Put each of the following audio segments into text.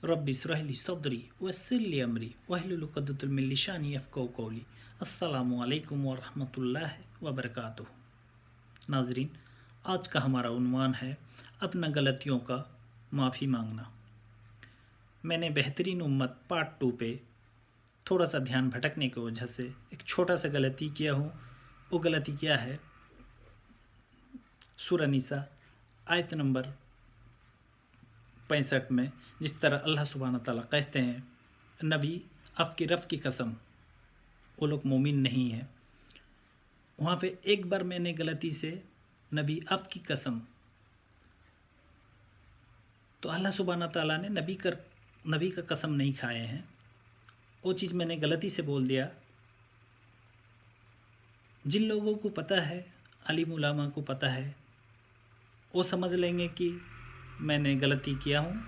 Rabbi इश्रह ली सदरी वयस्सिर ली अमरी वहलुल उक़दतम मिन लिसानी यफ़क़हू क़ौली। अस्सलामु अलैकुम व रहमतुल्लाहि व बरकातुहू। नाज़रीन, आज का हमारा उन्वान है अपना गलतियों का माफ़ी मांगना। मैंने बेहतरीन उम्मत पार्ट 2 पे थोड़ा सा ध्यान भटकने की वजह से एक छोटा सा गलती किया हूँ। वो गलती क्या है? सूरह निसा आयत नंबर 65 में जिस तरह अल्लाह सुब्हानहू तआला कहते हैं, नबी आपकी रब की कसम वो लोग मोमिन नहीं हैं। वहाँ पे एक बार मैंने गलती से नबी आपकी कसम, तो अल्लाह सुब्हानहू तआला ने नबी का कसम नहीं खाए हैं। वो चीज़ मैंने गलती से बोल दिया। जिन लोगों को पता है, आलिम उलामा को पता है, वो समझ लेंगे कि मैंने गलती किया हूँ।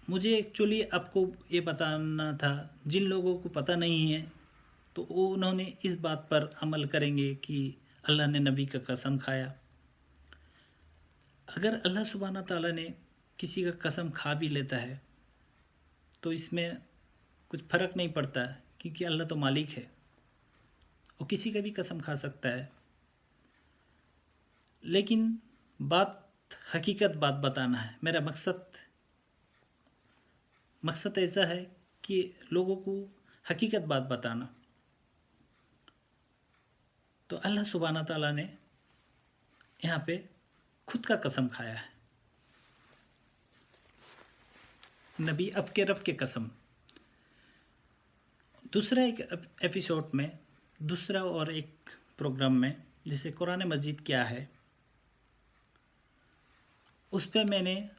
मुझे एक्चुअली आपको ये बताना था, जिन लोगों को पता नहीं है तो वो उन्होंने इस बात पर अमल करेंगे कि अल्लाह ने नबी का कसम खाया। अगर अल्लाह सुब्हानहू तआला ने किसी का कसम खा भी लेता है तो इसमें कुछ फ़र्क नहीं पड़ता, क्योंकि अल्लाह तो मालिक है, वो किसी का भी कसम खा सकता है। लेकिन हकीकत बात बताना है। मेरा मकसद ऐसा है कि लोगों को हकीकत बात बताना। तो अल्लाह सुब्हानहू तआला ने यहाँ पे खुद का कसम खाया है। नबी अब के रब के कसम। दूसरा एक एपिसोड में, दूसरा और एक प्रोग्राम में, जैसे कुरान मस्जिद क्या है, उस पर मैंने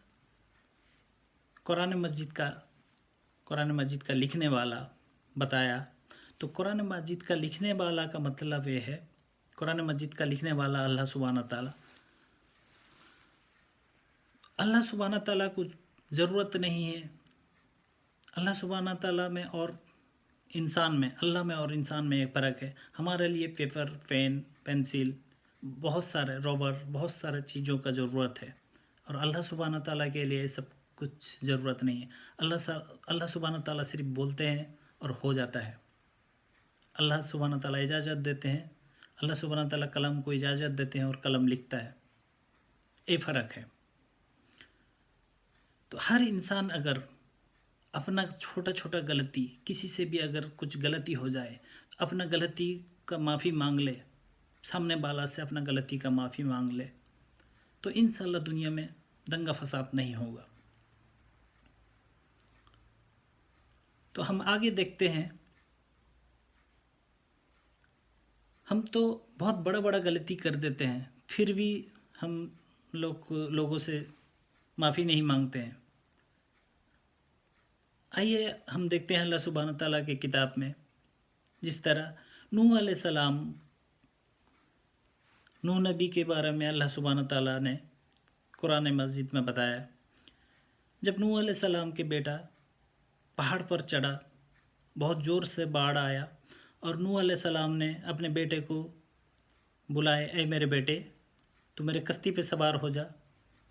कुरान मस्जिद का लिखने वाला बताया। तो कुरान मस्जिद का लिखने वाला का मतलब ये है, कुरान मस्जिद का लिखने वाला अल्लाह सुब्हानहू तआला को ज़रूरत नहीं है। अल्लाह सुब्हानहू तआला में और इंसान में, अल्लाह में और इंसान में एक फ़र्क है। हमारे लिए पेपर, पेन, पेंसिल, बहुत सारे रबर, बहुत सारे चीज़ों का ज़रूरत है, और अल्लाह सुब्हानहू तआला के लिए सब कुछ ज़रूरत नहीं है। अल्लाह सुब्हानहू तआला सिर्फ बोलते हैं और हो जाता है। अल्लाह सुब्हानहू तआला इजाज़त देते हैं, अल्लाह सुब्हानहू तआला कलम को इजाज़त देते हैं और कलम लिखता है। ये फ़र्क है। तो हर इंसान अगर अपना छोटा छोटा गलती, किसी से भी अगर कुछ गलती हो जाए, अपना गलती का माफ़ी मांग ले, सामने वाला से अपना गलती का माफ़ी मांग ले, तो इंशाअल्लाह दुनिया में दंगा फसाद नहीं होगा। तो हम आगे देखते हैं। हम तो बहुत बड़ा बड़ा गलती कर देते हैं, फिर भी हम लोगों से माफ़ी नहीं मांगते हैं। आइए हम देखते हैं अल्लाह सुब्हानहू तआला की किताब में, जिस तरह नूह नबी के बारे में अल्लाह सुब्हानहू तआला ने कुरान मस्जिद में बताया। जब नूह अलैहिस्सलाम के बेटा पहाड़ पर चढ़ा, बहुत ज़ोर से बाढ़ आया, और नूह अलैहिस्सलाम ने अपने बेटे को बुलाए, ऐ मेरे बेटे, तू मेरे कश्ती पे सवार हो जा,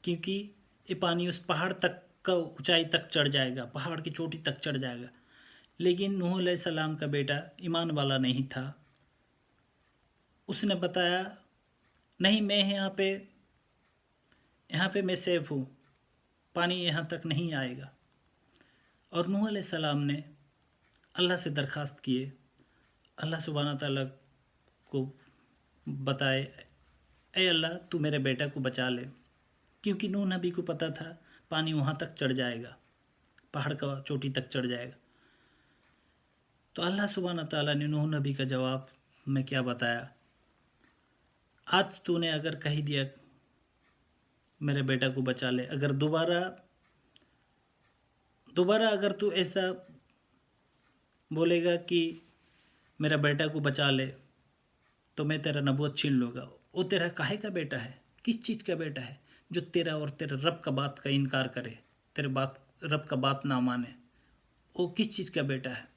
क्योंकि ये पानी उस पहाड़ तक का ऊंचाई तक चढ़ जाएगा, पहाड़ की चोटी तक चढ़ जाएगा। लेकिन नूह अलैहिस्सलाम का बेटा ईमान वाला नहीं था। उसने बताया, नहीं, मैं यहाँ पे मैं सेफ हूँ, पानी यहाँ तक नहीं आएगा। और नूह अलैहिस्सलाम ने अल्लाह से दरख्वास्त किए, अल्लाह सुब्हानहू तआला को बताए, ऐ अल्लाह, तू मेरे बेटा को बचा ले, क्योंकि नूह नबी को पता था पानी वहाँ तक चढ़ जाएगा, पहाड़ का चोटी तक चढ़ जाएगा। तो अल्लाह सुब्हानहू तआला ने नूह नबी का जवाब में क्या बताया, आज तूने अगर कह दिया मेरे बेटा को बचा ले, अगर दोबारा अगर तू ऐसा बोलेगा कि मेरा बेटा को बचा ले, तो मैं तेरा नबूवत छीन लूँगा। वो तेरा काहे का बेटा है? किस चीज़ का बेटा है जो तेरा और तेरे रब का बात का इनकार करे, रब का बात ना माने? वो किस चीज़ का बेटा है?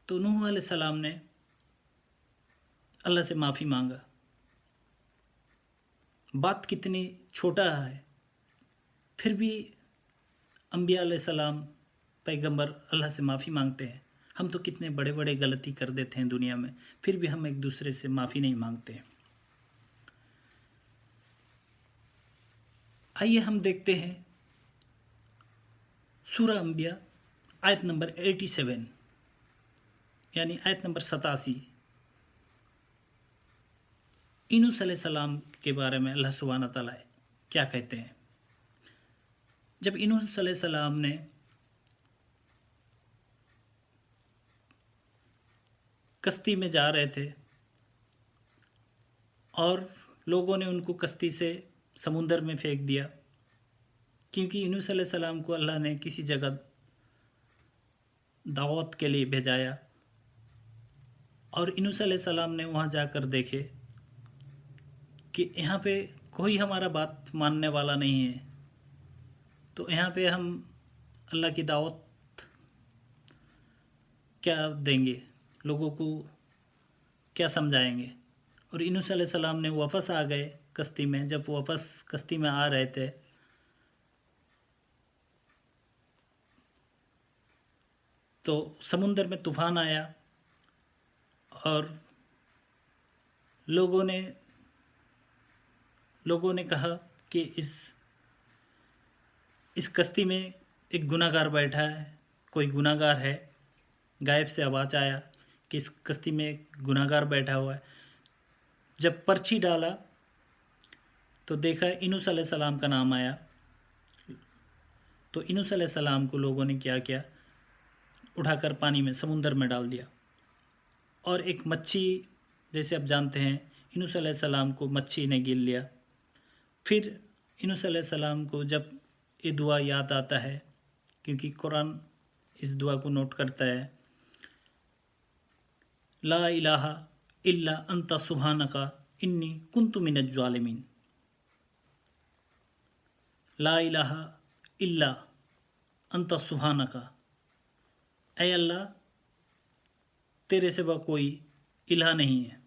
तो नूह अलैहिस्सलाम ने अल्लाह से माफ़ी मांगा। बात कितनी छोटा है, फिर भी अंबिया अलैहिस्सलाम पैगंबर अल्लाह से माफ़ी मांगते हैं। हम तो कितने बड़े बड़े गलती कर देते हैं दुनिया में, फिर भी हम एक दूसरे से माफ़ी नहीं मांगते हैं। आइए हम देखते हैं सूरह अंबिया आयत नंबर 87 यानी आयत नंबर 87। यूनुस अलैहिस्सलाम के बारे में अल्लाह सुब्हानहू व तआला क्या कहते हैं। जब यूनुस अलैहिस्सलाम ने कश्ती में जा रहे थे और लोगों ने उनको कश्ती से समुंदर में फेंक दिया, क्योंकि यूनुस अलैहिस्सलाम को अल्लाह ने किसी जगह दावत के लिए भेजाया और यूनुस अलैहिस्सलाम ने वहाँ जाकर देखे कि यहाँ पे कोई हमारा बात मानने वाला नहीं है, तो यहाँ पे हम अल्लाह की दावत क्या देंगे, लोगों को क्या समझाएंगे। और यूनुस अलैहिस्सलाम ने वापस आ गए कश्ती में। जब वापस कश्ती में आ रहे थे तो समुंदर में तूफान आया और लोगों ने कहा कि इस कश्ती में एक गुनाहगार बैठा है, कोई गुनाहगार है। गायब से आवाज़ आया कि इस कश्ती में एक गुनाहगार बैठा हुआ है। जब पर्ची डाला तो देखा यूनुस अलैहिस्सलाम का नाम आया। तो यूनुस अलैहिस्सलाम को लोगों ने क्या किया, उठाकर पानी में समुंदर में डाल दिया। और एक मच्छी, जैसे आप जानते हैं, यूनुस अलैहिस्सलाम को मच्छी ने गिर लिया। फिर यूनुस अलैहिस्सलाम को जब ये दुआ याद आता है, क्योंकि कुरान इस दुआ को नोट करता है, ला इलाहा इल्ला अंता सुब्हानका इन्नी कुन्तु मिनज ज़ालिमीन। ला इलाहा इल्ला अंता सुब्हानका, ऐ अल्लाह तेरे सिवा कोई इलाह नहीं है।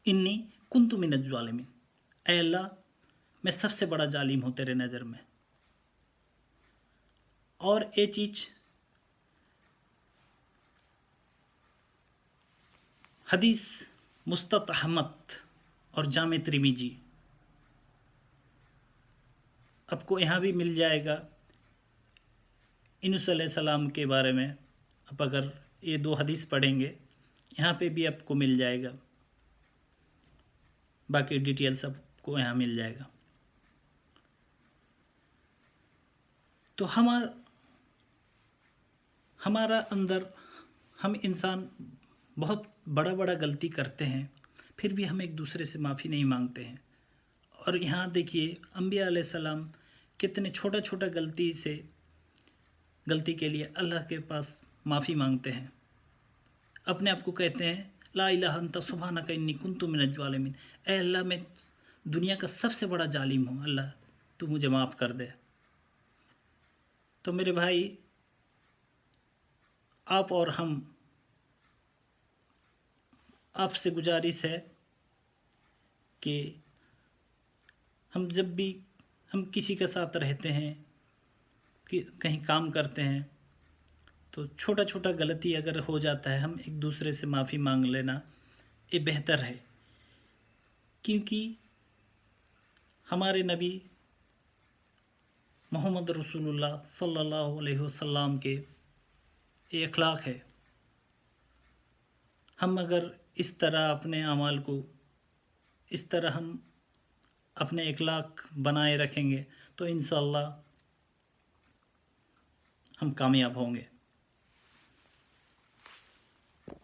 इन्नी कुन्तु मिनज ज़ालिमीन, ऐ अल्लाह मैं सबसे बड़ा जालिम हूँ तेरे नज़र में। और ये चीज़ हदीस मुस्तत अहमद और जामे तिर्मिजी आपको यहाँ भी मिल जाएगा। यूनुस अलैहिस्सलाम के बारे में आप अगर ये 2 हदीस पढ़ेंगे, यहाँ पे भी आपको मिल जाएगा, बाकी डिटेल्स आपको यहाँ मिल जाएगा। तो हमारा अंदर हम इंसान बहुत बड़ा बड़ा गलती करते हैं, फिर भी हम एक दूसरे से माफ़ी नहीं मांगते हैं। और यहाँ देखिए अंबिया अलैहिस्सलाम कितने छोटा छोटा गलती के लिए अल्लाह के पास माफ़ी मांगते हैं। अपने आप को कहते हैं ला इलाहा अंता सुब्हानका इन्नी कुन्तु मिनज ज़ालिमीन, ऐ अल्लाह मैं दुनिया का सबसे बड़ा जालिम हूँ, अल्लाह तू मुझे माफ़ कर दे। तो मेरे भाई, आप और आपसे गुजारिश है कि हम जब भी हम किसी के साथ रहते हैं, कि कहीं काम करते हैं, तो छोटा छोटा गलती अगर हो जाता है, हम एक दूसरे से माफ़ी मांग लेना ये बेहतर है। क्योंकि हमारे नबी मोहम्मद रसूलुल्लाह सल्लल्लाहु अलैहि वसल्लम के ये अखलाक है। हम अगर इस तरह अपने अमाल को, इस तरह हम अपने अखलाक बनाए रखेंगे तो इंशाअल्लाह हम कामयाब होंगे।